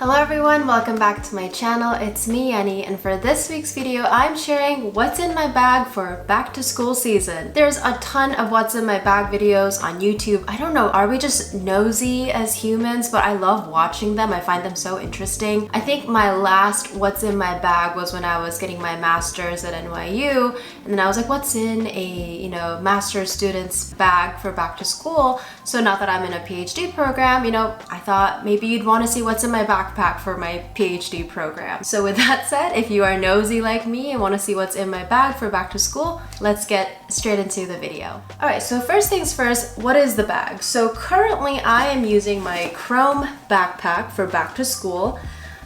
Hello everyone, welcome back to my channel. It's me, Yeonni, and for this week's video, I'm sharing what's in my bag for back to school season. There's a ton of what's in my bag videos on YouTube. I don't know, are we just nosy as humans? But I love watching them. I find them so interesting. I think my last what's in my bag was when I was getting my master's at NYU, and then I was like, what's in a, master's student's bag for back to school? So now that I'm in a PhD program, I thought maybe you'd want to see what's in my backpack for my PhD program. So with that said, if you are nosy like me and want to see what's in my bag for back to school, let's get straight into the video. All right, so first things first, what is the bag? So currently I am using my Chrome backpack for back to school.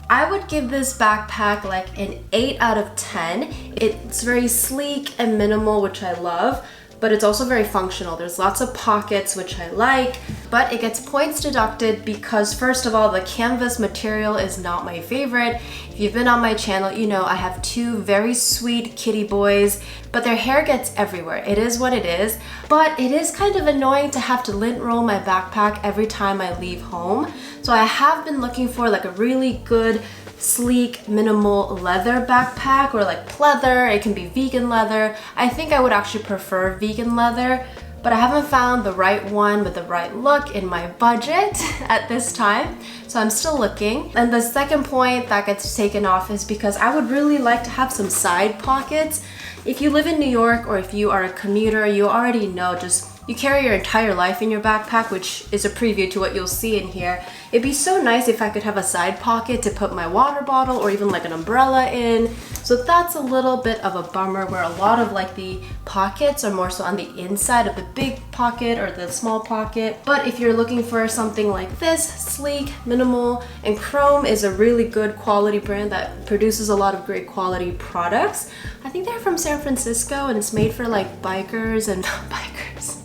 I would give this backpack like an 8 out of 10. It's very sleek and minimal, which I love, but it's also very functional. There's lots of pockets, which I like, but it gets points deducted because first of all, the canvas material is not my favorite. If you've been on my channel, you know I have two very sweet kitty boys, but their hair gets everywhere. It is what it is, but it is kind of annoying to have to lint roll my backpack every time I leave home. So I have been looking for like a really good sleek minimal leather backpack, or like pleather. It can be vegan leather. I think I would actually prefer vegan leather, but I haven't found the right one with the right look in my budget at this time, so I'm still looking. And the second point that gets taken off is because I would really like to have some side pockets. If you live in New York or if you are a commuter, you already know you carry your entire life in your backpack, which is a preview to what you'll see in here. It'd be so nice if I could have a side pocket to put my water bottle or even like an umbrella in. So that's a little bit of a bummer, where a lot of like the pockets are more so on the inside of the big pocket or the small pocket. But if you're looking for something like this, sleek, minimal, and Chrome is a really good quality brand that produces a lot of great quality products. I think they're from San Francisco and it's made for like bikers and bikers.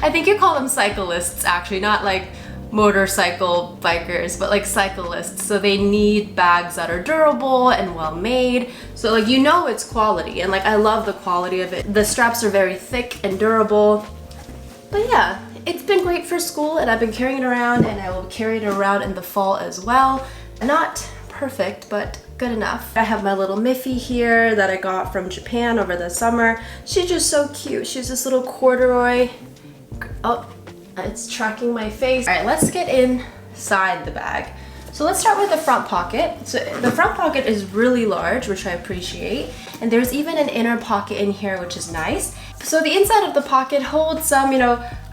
I think you call them cyclists actually, not like motorcycle bikers, but like cyclists. So they need bags that are durable and well made. So like it's quality, and like I love the quality of it. The straps are very thick and durable. But yeah, it's been great for school and I've been carrying it around, and I will carry it around in the fall as well. Not perfect, but good enough. I have my little Miffy here that I got from Japan over the summer. She's just so cute. She's this little corduroy. Oh, it's tracking my face. All right, let's get inside the bag. So let's start with the front pocket. So the front pocket is really large, which I appreciate. And there's even an inner pocket in here, which is nice. So the inside of the pocket holds some,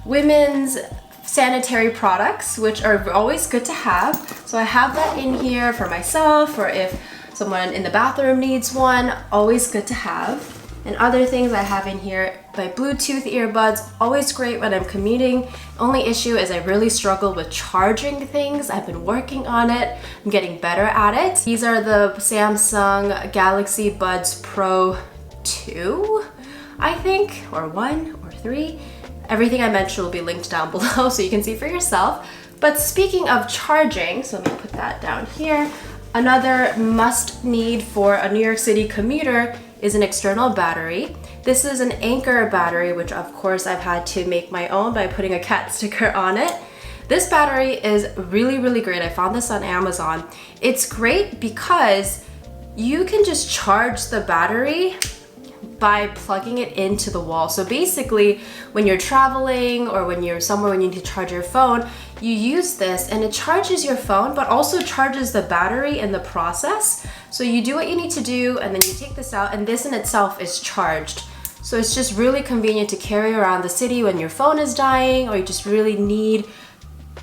women's sanitary products, which are always good to have. So I have that in here for myself, or if someone in the bathroom needs one, always good to have. And other things I have in here, my Bluetooth earbuds, always great when I'm commuting. Only issue is I really struggle with charging things. I've been working on it. I'm getting better at it. These are the Samsung Galaxy Buds Pro 2, I think, or 1 or 3. Everything I mentioned will be linked down below so you can see for yourself. But speaking of charging, so let me put that down here. Another must need for a New York City commuter is an external battery. This is an Anker battery, which of course I've had to make my own by putting a cat sticker on it. This battery is really, really great. I found this on Amazon. It's great because you can just charge the battery by plugging it into the wall. So basically, when you're traveling or when you're somewhere when you need to charge your phone, you use this and it charges your phone, but also charges the battery in the process. So you do what you need to do, and then you take this out, and this in itself is charged. So it's just really convenient to carry around the city when your phone is dying, or you just really need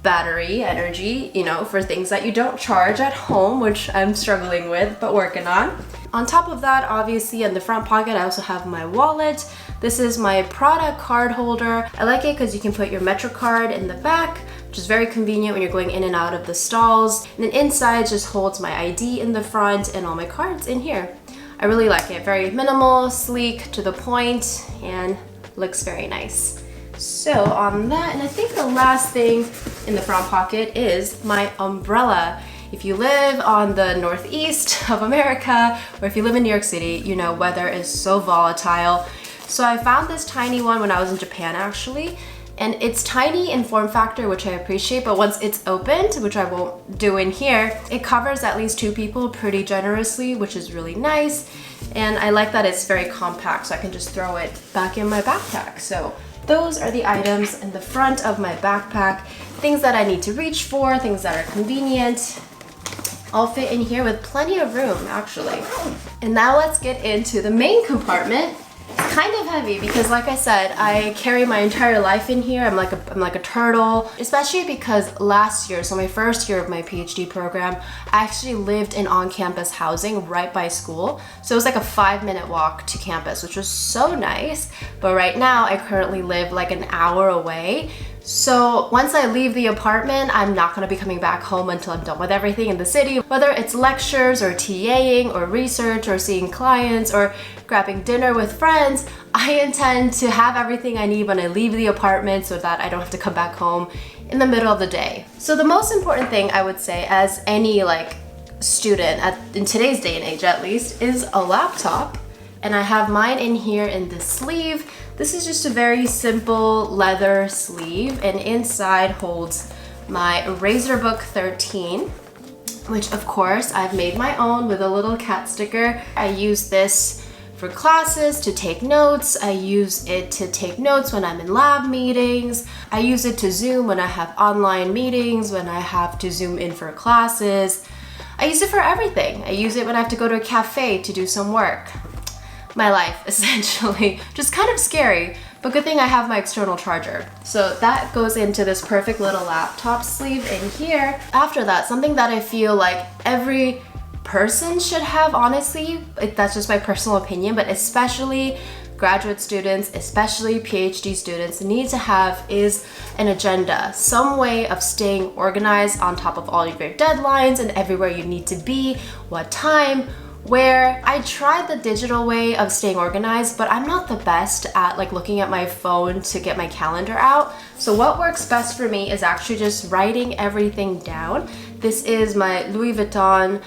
battery energy, for things that you don't charge at home, which I'm struggling with, but working on. On top of that, obviously in the front pocket, I also have my wallet. This is my Prada card holder. I like it because you can put your Metro card in the back, which is very convenient when you're going in and out of the stalls. And then inside just holds my ID in the front and all my cards in here. I really like it. Very minimal, sleek, to the point, and looks very nice. So on that, and I think the last thing in the front pocket is my umbrella. If you live on the northeast of America, or if you live in New York City, weather is so volatile. So I found this tiny one when I was in Japan actually. And it's tiny in form factor, which I appreciate, but once it's opened, which I won't do in here, it covers at least 2 people pretty generously, which is really nice. And I like that it's very compact, so I can just throw it back in my backpack. So those are the items in the front of my backpack. Things that I need to reach for, things that are convenient. All fit in here with plenty of room, actually. And now let's get into the main compartment. It's kind of heavy because, like I said, I carry my entire life in here. I'm like a turtle, especially because last year, so my first year of my PhD program, I actually lived in on-campus housing right by school. So it was like a 5-minute walk to campus, which was so nice. But right now, I currently live like an hour away. So once I leave the apartment, I'm not gonna be coming back home until I'm done with everything in the city, whether it's lectures or TAing or research or seeing clients or grabbing dinner with friends. I intend to have everything I need when I leave the apartment so that I don't have to come back home in the middle of the day. So the most important thing I would say as any student in today's day and age at least is a laptop. And I have mine in here in this sleeve. This is just a very simple leather sleeve, and inside holds my Razorbook 13, which of course I've made my own with a little cat sticker. I use this for classes to take notes. I use it to take notes when I'm in lab meetings. I use it to Zoom when I have online meetings, when I have to Zoom in for classes. I use it for everything. I use it when I have to go to a cafe to do some work. My life, essentially. Just kind of scary, but good thing I have my external charger. So that goes into this perfect little laptop sleeve in here. After that, something that I feel like every person should have, honestly, that's just my personal opinion, but especially graduate students, especially PhD students, need to have is an agenda, some way of staying organized on top of all of your deadlines and everywhere you need to be, what time, where. I tried the digital way of staying organized, but I'm not the best at looking at my phone to get my calendar out. So what works best for me is actually just writing everything down. This is my Louis Vuitton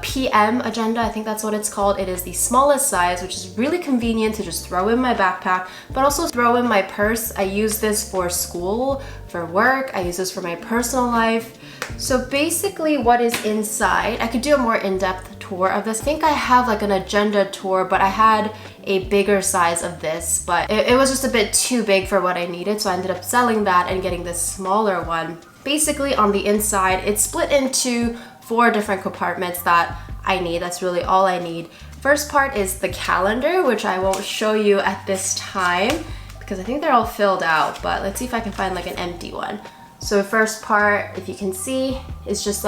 PM agenda, I think that's what it's called. It is the smallest size, which is really convenient to just throw in my backpack, but also throw in my purse. I use this for school, for work, I use this for my personal life. So basically what is inside, I could do a more in-depth tour of this. I think I have an agenda tour, but I had a bigger size of this, but it was just a bit too big for what I needed, so I ended up selling that and getting this smaller one. Basically on the inside, it's split into 4 different compartments that I need. That's really all I need. First part is the calendar, which I won't show you at this time because I think they're all filled out, but let's see if I can find an empty one. So the first part, if you can see, is just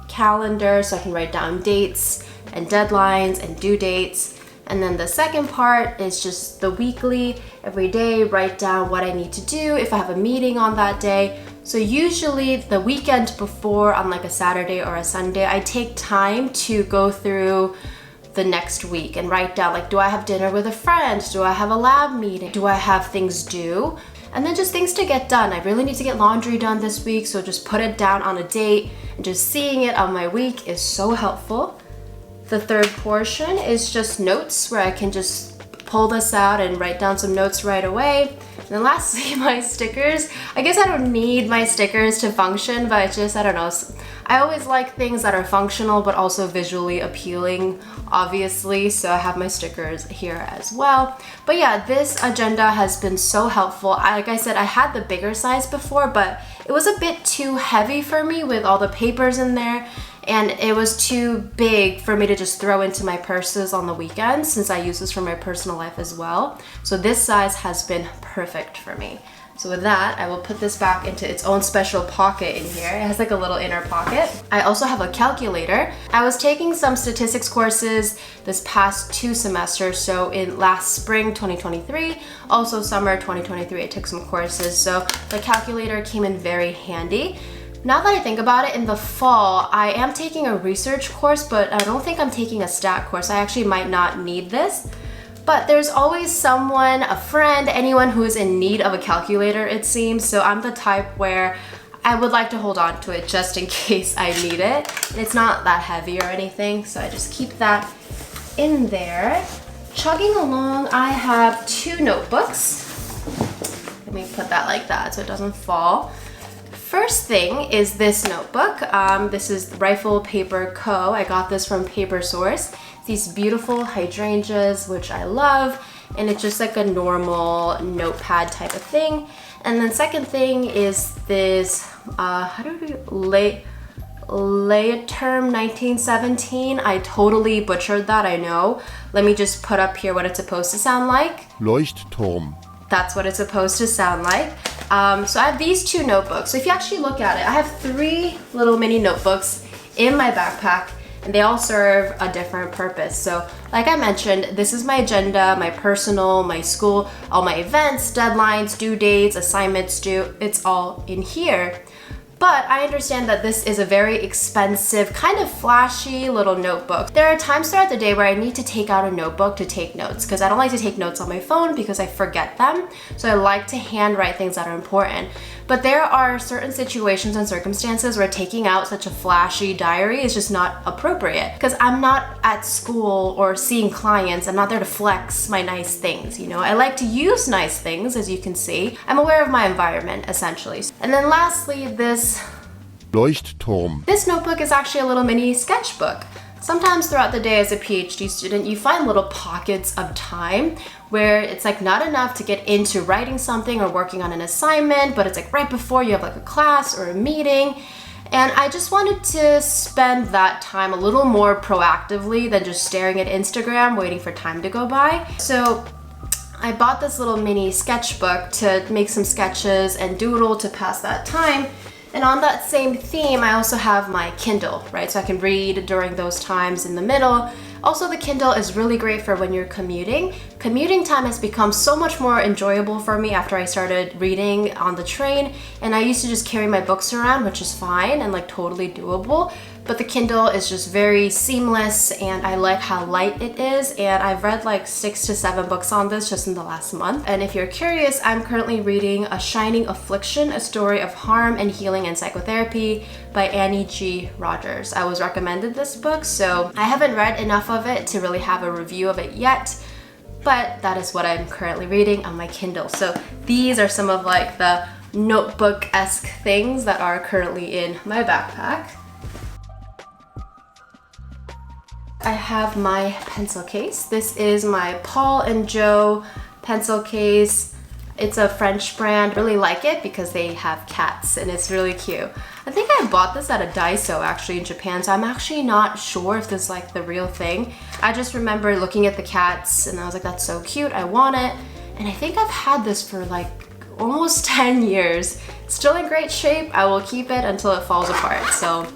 calendar, so I can write down dates and deadlines and due dates. And then the second part is just the weekly, every day, write down what I need to do if I have a meeting on that day. So usually the weekend before, on a Saturday or a Sunday, I take time to go through the next week and write down do I have dinner with a friend? Do I have a lab meeting? Do I have things due? And then just things to get done. I really need to get laundry done this week, so just put it down on a date, and just seeing it on my week is so helpful. The third portion is just notes, where I can just pull this out and write down some notes right away. And then lastly, my stickers. I guess I don't need my stickers to function, but it's just, I don't know. I always like things that are functional, but also visually appealing, obviously. So I have my stickers here as well. But yeah, this agenda has been so helpful. Like I said, I had the bigger size before, but it was a bit too heavy for me with all the papers in there. And it was too big for me to just throw into my purses on the weekends, since I use this for my personal life as well. So this size has been perfect for me. So with that, I will put this back into its own special pocket in here. It has a little inner pocket. I also have a calculator. I was taking some statistics courses this past 2 semesters. So in last spring 2023, also summer 2023, I took some courses. So the calculator came in very handy. Now that I think about it, in the fall, I am taking a research course, but I don't think I'm taking a stat course. I actually might not need this. But there's always someone, a friend, anyone who's in need of a calculator, it seems. So I'm the type where I would like to hold on to it just in case I need it. And it's not that heavy or anything, so I just keep that in there. Chugging along, I have 2 notebooks. Let me put that like that so it doesn't fall. First thing is this notebook. This is Rifle Paper Co. I got this from Paper Source. These beautiful hydrangeas, which I love, and it's just like a normal notepad type of thing. And then second thing is this, late term 1917. I totally butchered that, I know. Let me just put up here what it's supposed to sound like. Leuchtturm. That's what it's supposed to sound like. So I have these two notebooks. So if you actually look at it, I have 3 little mini notebooks in my backpack, and they all serve a different purpose. So like I mentioned, this is my agenda, my personal, my school, all my events, deadlines, due dates, assignments due, it's all in here. But I understand that this is a very expensive, kind of flashy little notebook. There are times throughout the day where I need to take out a notebook to take notes because I don't like to take notes on my phone because I forget them. So I like to handwrite things that are important. But there are certain situations and circumstances where taking out such a flashy diary is just not appropriate because I'm not at school or seeing clients. I'm not there to flex my nice things, you know? I like to use nice things, as you can see. I'm aware of my environment, essentially. And then lastly, this Leuchtturm. This notebook is actually a little mini sketchbook. Sometimes throughout the day as a PhD student, you find little pockets of time where it's like not enough to get into writing something or working on an assignment, but it's like right before you have like a class or a meeting. And I just wanted to spend that time a little more proactively than just staring at Instagram, waiting for time to go by. So I bought this little mini sketchbook to make some sketches and doodle to pass that time. And on that same theme, I also have my Kindle, right? So I can read during those times in the middle. Also, the Kindle is really great for when you're commuting. Commuting time has become so much more enjoyable for me after I started reading on the train. And I used to just carry my books around, which is fine and like totally doable. But the Kindle is just very seamless and I like how light it is. And I've read like 6 to 7 books on this just in the last month. And if you're curious, I'm currently reading A Shining Affliction, A Story of Harm and Healing and Psychotherapy by Annie G. Rogers. I was recommended this book, so I haven't read enough of it to really have a review of it yet, but that is what I'm currently reading on my Kindle. So these are some of like the notebook-esque things that are currently in my backpack. I have my pencil case. This is my Paul and Joe pencil case. It's a French brand. Really like it because they have cats and it's really cute. I think I bought this at a Daiso actually in Japan, so I'm actually not sure if this is like the real thing. I just remember looking at the cats and I was like, that's so cute, I want it. And I think I've had this for like almost 10 years. Still in great shape. I will keep it until it falls apart. So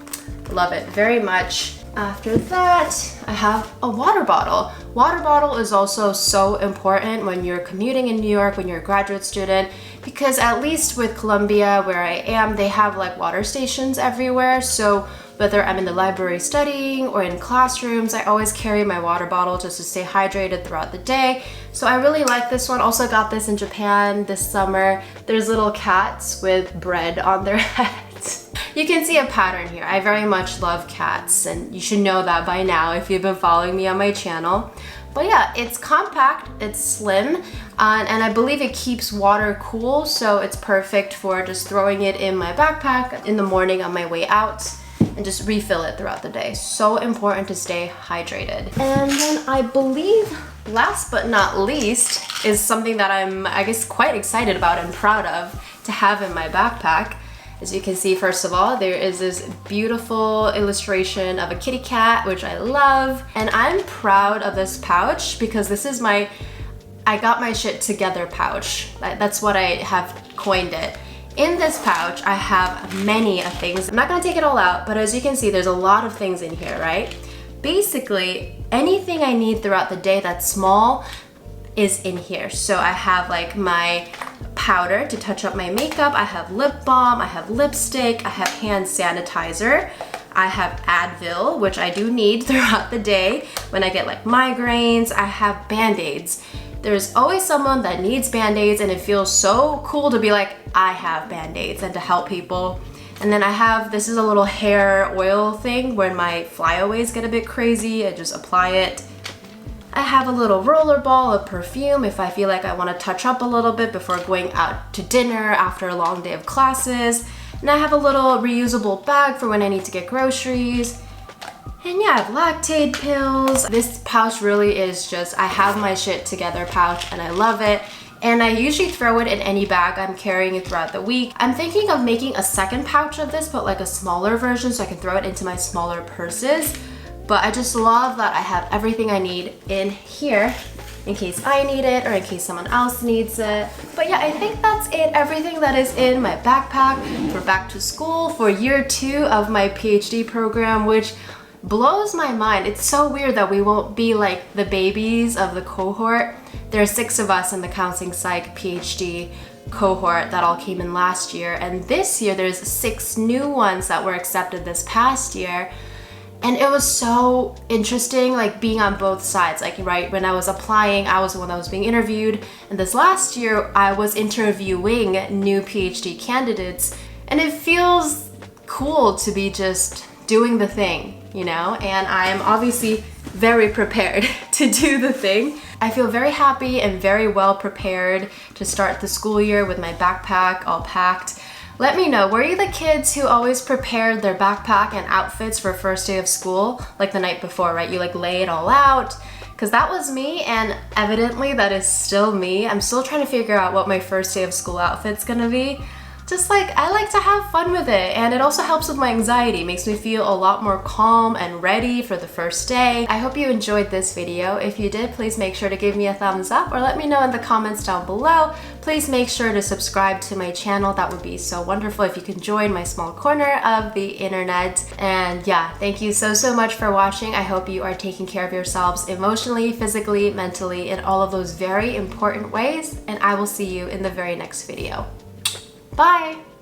love it very much. After that, I have a water bottle. Water bottle is also so important when you're commuting in New York, when you're a graduate student, because at least with Columbia, where I am, they have like water stations everywhere. So whether I'm in the library studying or in classrooms, I always carry my water bottle just to stay hydrated throughout the day. So I really like this one. Also got this in Japan this summer. There's little cats with bread on their heads. You can see a pattern here. I very much love cats, and you should know that by now if you've been following me on my channel. But yeah, it's compact, it's slim, and I believe it keeps water cool, so it's perfect for just throwing it in my backpack in the morning on my way out and just refill it throughout the day. So important to stay hydrated. And then I believe last but not least is something that I'm, I guess, quite excited about and proud of to have in my backpack. As you can see, first of all, there is this beautiful illustration of a kitty cat, which I love. And I'm proud of this pouch because this is my, I got my shit together pouch. That's what I have coined it. In this pouch, I have many of things. I'm not gonna take it all out, but as you can see, there's a lot of things in here, right? Basically, anything I need throughout the day that's small is in here. So I have like my powder to touch up my makeup, I have lip balm, I have lipstick, I have hand sanitizer, I have Advil, which I do need throughout the day when I get like migraines, I have Band-Aids. There's always someone that needs Band-Aids and it feels so cool to be like, I have Band-Aids and to help people. And then I have, this is a little hair oil thing when my flyaways get a bit crazy, I just apply it. I have a little roller ball of perfume if I feel like I want to touch up a little bit before going out to dinner after a long day of classes. And I have a little reusable bag for when I need to get groceries. And yeah, I have Lactaid pills. This pouch really is just, I have my shit together pouch and I love it. And I usually throw it in any bag I'm carrying throughout the week. I'm thinking of making a second pouch of this, but like a smaller version so I can throw it into my smaller purses. But I just love that I have everything I need in here in case I need it or in case someone else needs it. But yeah, I think that's it. Everything that is in my backpack for back to school for year 2 of my PhD program, which blows my mind. It's so weird that we won't be like the babies of the cohort. There are 6 of us in the counseling psych PhD cohort that all came in last year, and this year there's 6 new ones that were accepted this past year. And it was so interesting, like being on both sides. Like, right, when I was applying, I was the one that was being interviewed, and this last year I was interviewing new PhD candidates, and it feels cool to be just doing the thing, you know? And I am obviously very prepared to do the thing. I feel very happy and very well prepared to start the school year with my backpack all packed. Let me know, were you the kids who always prepared their backpack and outfits for first day of school, like the night before, right? You like lay it all out? Because that was me, and evidently that is still me. I'm still trying to figure out what my first day of school outfit's gonna be. Just like, I like to have fun with it, and it also helps with my anxiety. It makes me feel a lot more calm and ready for the first day. I hope you enjoyed this video. If you did, please make sure to give me a thumbs up or let me know in the comments down below. Please make sure to subscribe to my channel. That would be so wonderful if you can join my small corner of the internet. And yeah, thank you so much for watching. I hope you are taking care of yourselves emotionally, physically, mentally, in all of those very important ways, and I will see you in the very next video. Bye!